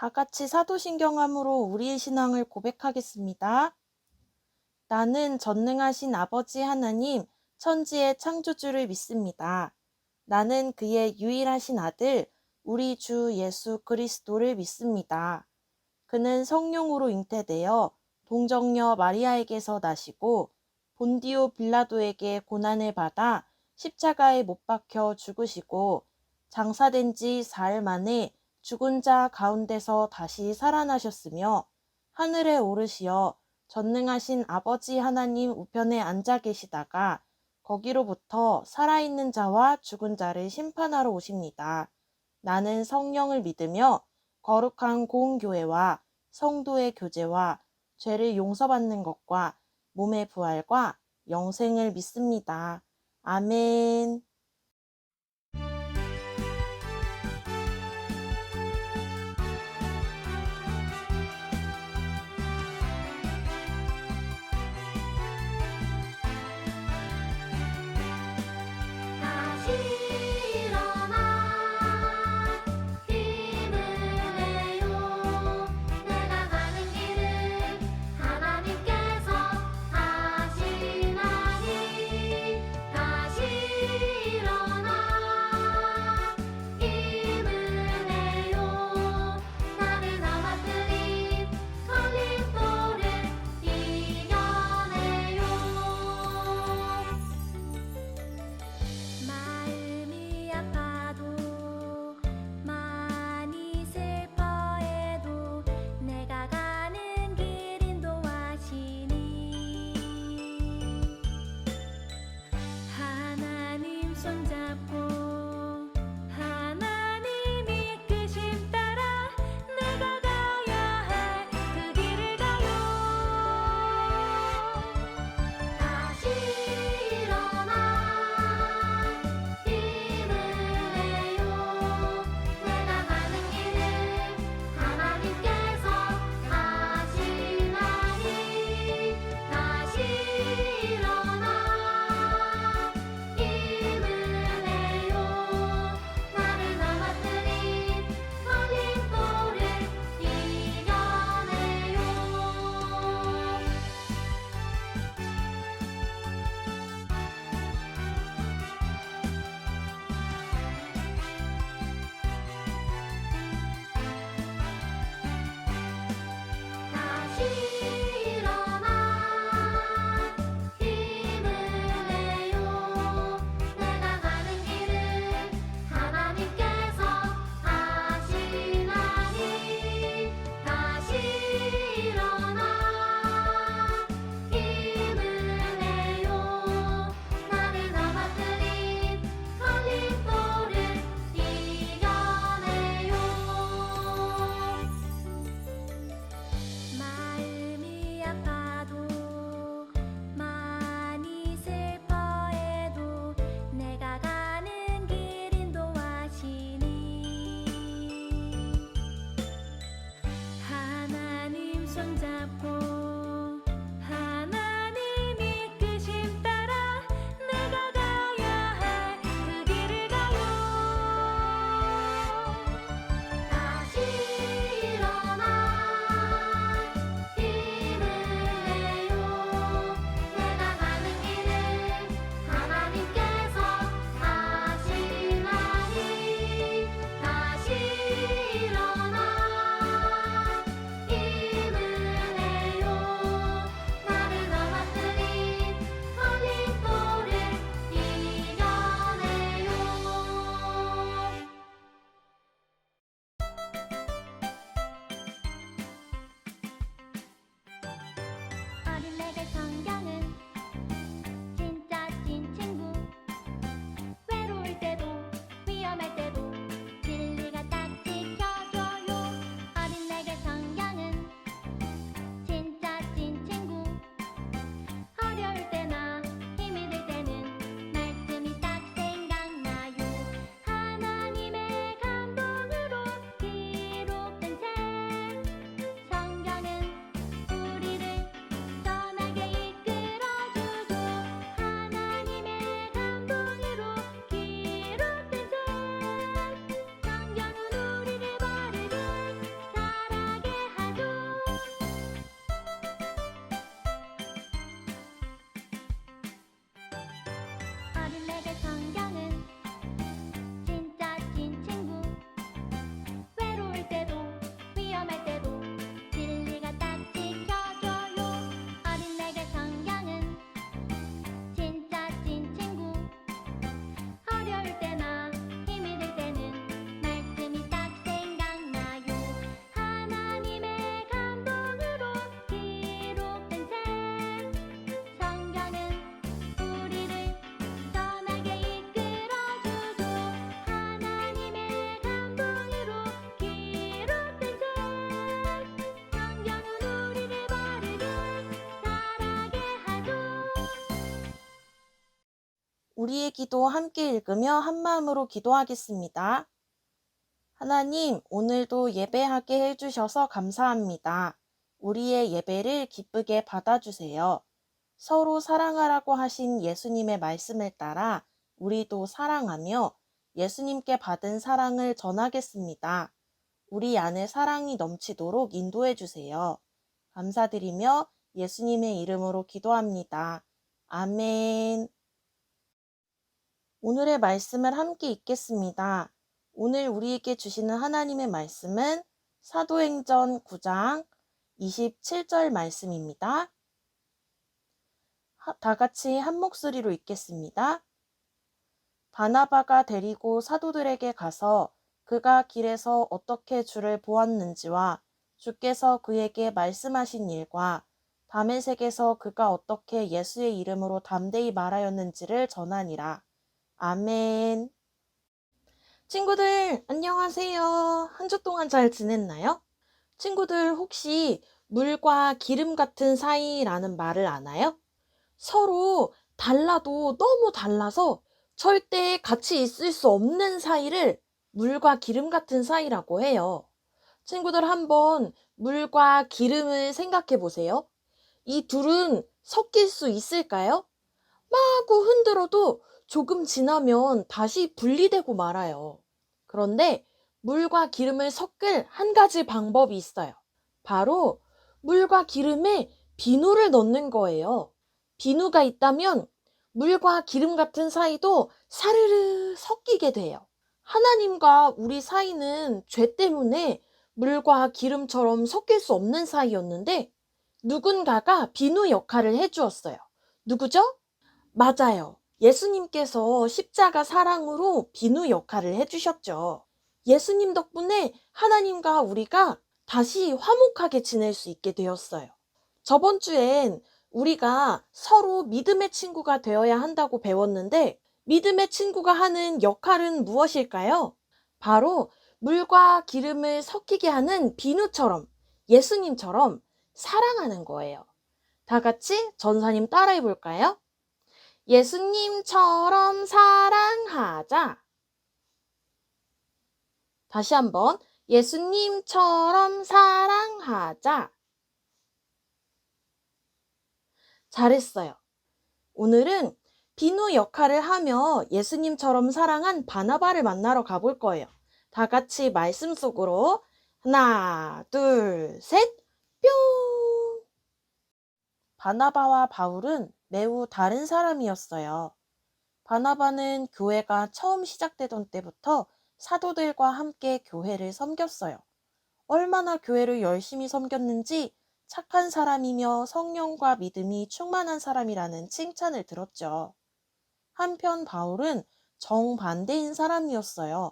다 같이 사도신경함으로 우리의 신앙을 고백하겠습니다. 나는 전능하신 아버지 하나님, 천지의 창조주를 믿습니다. 나는 그의 유일하신 아들, 우리 주 예수 그리스도를 믿습니다. 그는 성령으로 잉태되어 동정녀 마리아에게서 나시고 본디오 빌라도에게 고난을 받아 십자가에 못 박혀 죽으시고 장사된 지 사흘 만에 죽은 자 가운데서 다시 살아나셨으며 하늘에 오르시어 전능하신 아버지 하나님 우편에 앉아 계시다가 거기로부터 살아있는 자와 죽은 자를 심판하러 오십니다. 나는 성령을 믿으며 거룩한 공교회와 성도의 교제와 죄를 용서받는 것과 몸의 부활과 영생을 믿습니다. 아멘. 다시 일어나 힘을 내요. 내가 가는 길을 하나님께서 하시나니. 다시 일어나 힘을 내요. 나를 넘어뜨린 걸림돌을 이겨내요. 마음이 아파도 많이 슬퍼해도 내가 가는 길 인도하시니. 하나님 손잡고 하나님 이끄심 따라 내가 가야 할 그 길을 가요. 다시 일어나 힘을 내요. 내가 가는 길을 하나님께서 하시나니. 다시 일어나 힘을 내요. 나를 넘어뜨린 걸림돌을 이겨내요. 다시 일어나 힘을 내요. 내가 가는 길을 하나님께서 하시나니. 다시 일어나 힘을 내요. 나를 넘어뜨린 걸림돌을 이겨내요. 마음이 아파도 많이 슬퍼해도 내가 가는 길 인도하시니. 하나님 손잡고 하나님 이끄심 따라 내가 가야 할 그 길을 가요. 다시 일어나 힘을 내요. 내가 가는 길을 하나님께서 하시나니. 다시 일어나 힘을 내요. 내게 성경은 진짜 찐 친구. 외로울 때도 위험할 때도 진리가 딱 지켜줘요. 어린 내게 성경은 진짜 찐 친구. 어려울 때나 힘이 들 때는 말씀이 딱 생각나요. 하나님의 감동으로 기록된 책 성경은 우리를 선하게 이끌어주죠. 하나님의 감동으로 기록된 책 성경은 우리를 바르게 자라게 하죠. 우리의 기도 함께 읽으며 한마음으로 기도하겠습니다. 하나님, 오늘도 예배하게 해주셔서 감사합니다. 우리의 예배를 기쁘게 받아주세요. 서로 사랑하라고 하신 예수님의 말씀을 따라 우리도 사랑하며 예수님께 받은 사랑을 전하겠습니다. 우리 안에 사랑이 넘치도록 인도해 주세요. 감사드리며 예수님의 이름으로 기도합니다. 아멘. 오늘의 말씀을 함께 읽겠습니다. 오늘 우리에게 주시는 하나님의 말씀은 사도행전 9장 27절 말씀입니다. 다 같이 한 목소리로 읽겠습니다. 바나바가 데리고 사도들에게 가서 그가 길에서 어떻게 주를 보았는지와 주께서 그에게 말씀하신 일과 다메섹에서 그가 어떻게 예수의 이름으로 담대히 말하였는지를 전하니라. 아멘. 친구들, 안녕하세요. 한 주 동안 잘 지냈나요? 친구들, 혹시 물과 기름 같은 사이라는 말을 아나요? 서로 달라도 너무 달라서 절대 같이 있을 수 없는 사이를 물과 기름 같은 사이라고 해요. 친구들, 한번 물과 기름을 생각해 보세요. 이 둘은 섞일 수 있을까요? 마구 흔들어도 조금 지나면 다시 분리되고 말아요. 그런데 물과 기름을 섞을 한 가지 방법이 있어요. 바로 물과 기름에 비누를 넣는 거예요. 비누가 있다면 물과 기름 같은 사이도 사르르 섞이게 돼요. 하나님과 우리 사이는 죄 때문에 물과 기름처럼 섞일 수 없는 사이였는데 누군가가 비누 역할을 해주었어요. 누구죠? 맞아요. 예수님께서 십자가 사랑으로 비누 역할을 해주셨죠. 예수님 덕분에 하나님과 우리가 다시 화목하게 지낼 수 있게 되었어요. 저번 주엔 우리가 서로 믿음의 친구가 되어야 한다고 배웠는데 믿음의 친구가 하는 역할은 무엇일까요? 바로 물과 기름을 섞이게 하는 비누처럼 예수님처럼 사랑하는 거예요. 다 같이 전사님 따라해 볼까요? 예수님처럼 사랑하자. 다시 한번 예수님처럼 사랑하자. 잘했어요. 오늘은 비누 역할을 하며 예수님처럼 사랑한 바나바를 만나러 가볼 거예요. 다 같이 말씀 속으로 하나, 둘, 셋, 뿅! 바나바와 바울은 매우 다른 사람이었어요. 바나바는 교회가 처음 시작되던 때부터 사도들과 함께 교회를 섬겼어요. 얼마나 교회를 열심히 섬겼는지 착한 사람이며 성령과 믿음이 충만한 사람이라는 칭찬을 들었죠. 한편 바울은 정반대인 사람이었어요.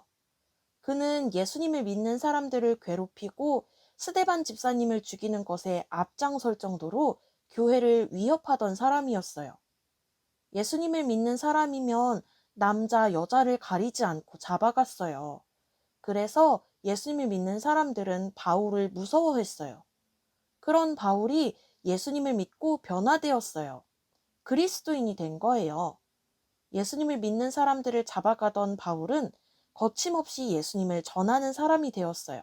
그는 예수님을 믿는 사람들을 괴롭히고 스데반 집사님을 죽이는 것에 앞장설 정도로 교회를 위협하던 사람이었어요. 예수님을 믿는 사람이면 남자, 여자를 가리지 않고 잡아갔어요. 그래서 예수님을 믿는 사람들은 바울을 무서워했어요. 그런 바울이 예수님을 믿고 변화되었어요. 그리스도인이 된 거예요. 예수님을 믿는 사람들을 잡아가던 바울은 거침없이 예수님을 전하는 사람이 되었어요.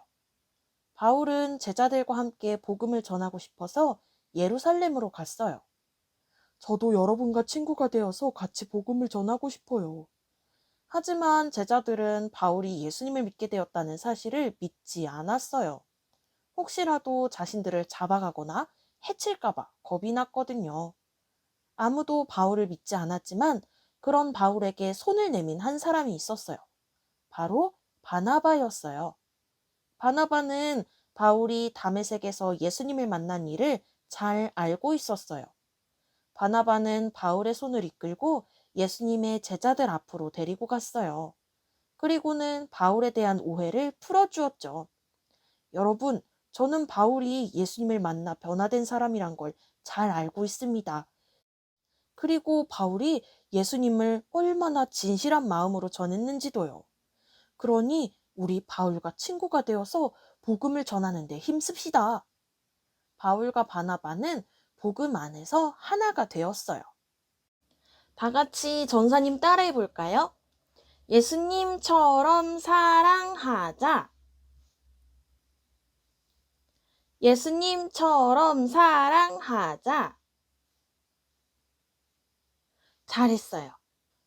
바울은 제자들과 함께 복음을 전하고 싶어서 예루살렘으로 갔어요. 저도 여러분과 친구가 되어서 같이 복음을 전하고 싶어요. 하지만 제자들은 바울이 예수님을 믿게 되었다는 사실을 믿지 않았어요. 혹시라도 자신들을 잡아가거나 해칠까봐 겁이 났거든요. 아무도 바울을 믿지 않았지만 그런 바울에게 손을 내민 한 사람이 있었어요. 바로 바나바였어요. 바나바는 바울이 다메섹에서 예수님을 만난 일을 잘 알고 있었어요. 바나바는 바울의 손을 이끌고 예수님의 제자들 앞으로 데리고 갔어요. 그리고는 바울에 대한 오해를 풀어주었죠. 여러분, 저는 바울이 예수님을 만나 변화된 사람이란 걸 잘 알고 있습니다. 그리고 바울이 예수님을 얼마나 진실한 마음으로 전했는지도요. 그러니 우리 바울과 친구가 되어서 복음을 전하는 데 힘씁시다. 바울과 바나바는 복음 안에서 하나가 되었어요. 다 같이 전사님 따라해 볼까요? 예수님처럼 사랑하자. 예수님처럼 사랑하자. 잘했어요.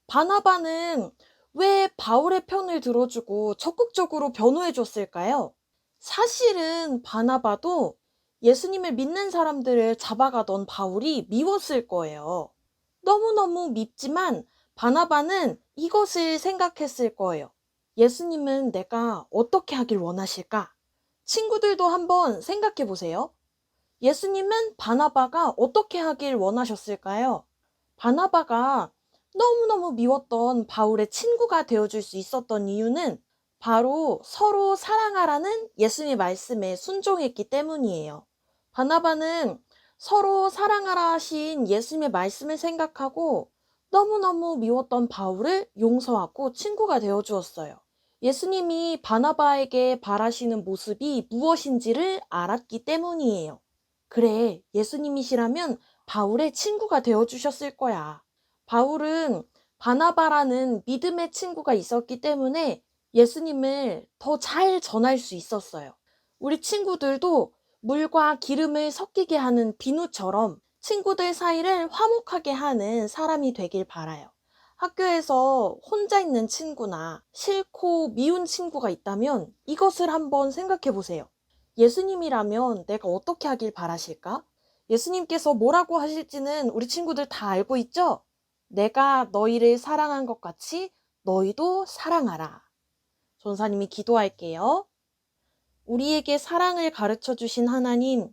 바나바는 왜 바울의 편을 들어주고 적극적으로 변호해 줬을까요? 사실은 바나바도 예수님을 믿는 사람들을 잡아가던 바울이 미웠을 거예요. 너무너무 밉지만 바나바는 이것을 생각했을 거예요. 예수님은 내가 어떻게 하길 원하실까? 친구들도 한번 생각해 보세요. 예수님은 바나바가 어떻게 하길 원하셨을까요? 바나바가 너무너무 미웠던 바울의 친구가 되어줄 수 있었던 이유는 바로 서로 사랑하라는 예수님의 말씀에 순종했기 때문이에요. 바나바는 서로 사랑하라 하신 예수님의 말씀을 생각하고 너무너무 미웠던 바울을 용서하고 친구가 되어주었어요. 예수님이 바나바에게 바라시는 모습이 무엇인지를 알았기 때문이에요. 그래, 예수님이시라면 바울의 친구가 되어주셨을 거야. 바울은 바나바라는 믿음의 친구가 있었기 때문에 예수님을 더 잘 전할 수 있었어요. 우리 친구들도 물과 기름을 섞이게 하는 비누처럼 친구들 사이를 화목하게 하는 사람이 되길 바라요. 학교에서 혼자 있는 친구나 싫고 미운 친구가 있다면 이것을 한번 생각해 보세요. 예수님이라면 내가 어떻게 하길 바라실까? 예수님께서 뭐라고 하실지는 우리 친구들 다 알고 있죠? 내가 너희를 사랑한 것 같이 너희도 사랑하라. 전사님이 기도할게요. 우리에게 사랑을 가르쳐 주신 하나님,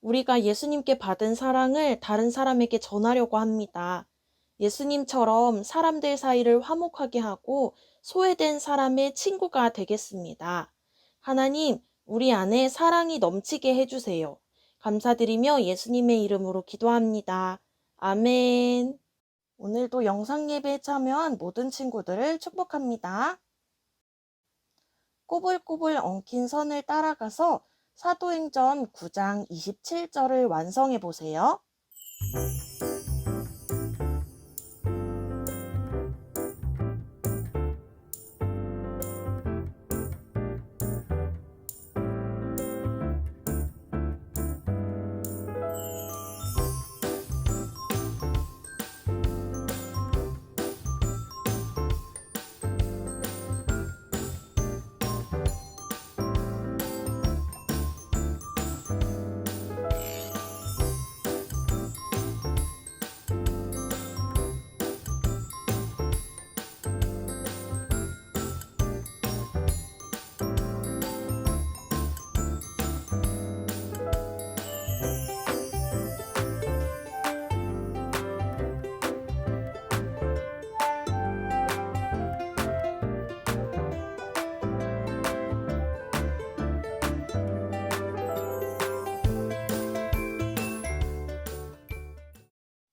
우리가 예수님께 받은 사랑을 다른 사람에게 전하려고 합니다. 예수님처럼 사람들 사이를 화목하게 하고 소외된 사람의 친구가 되겠습니다. 하나님, 우리 안에 사랑이 넘치게 해주세요. 감사드리며 예수님의 이름으로 기도합니다. 아멘. 오늘도 영상 예배에 참여한 모든 친구들을 축복합니다. 꼬불꼬불 엉킨 선을 따라가서 사도행전 9장 27절을 완성해 보세요.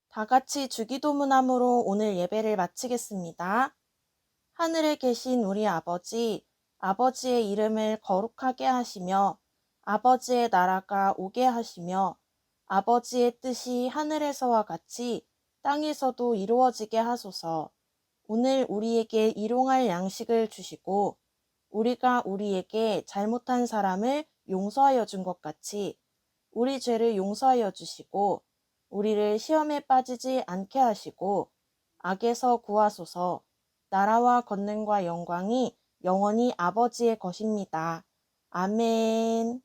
다 같이 주기도문함으로 오늘 예배를 마치겠습니다. 하늘에 계신 우리 아버지, 아버지의 이름을 거룩하게 하시며 아버지의 나라가 오게 하시며 아버지의 뜻이 하늘에서와 같이 땅에서도 이루어지게 하소서. 오늘 우리에게 일용할 양식을 주시고 우리가 우리에게 잘못한 사람을 용서하여 준 것 같이 우리 죄를 용서하여 주시고 우리를 시험에 빠지지 않게 하시고 악에서 구하소서. 나라와 권능과 영광이 영원히 아버지의 것입니다. 아멘.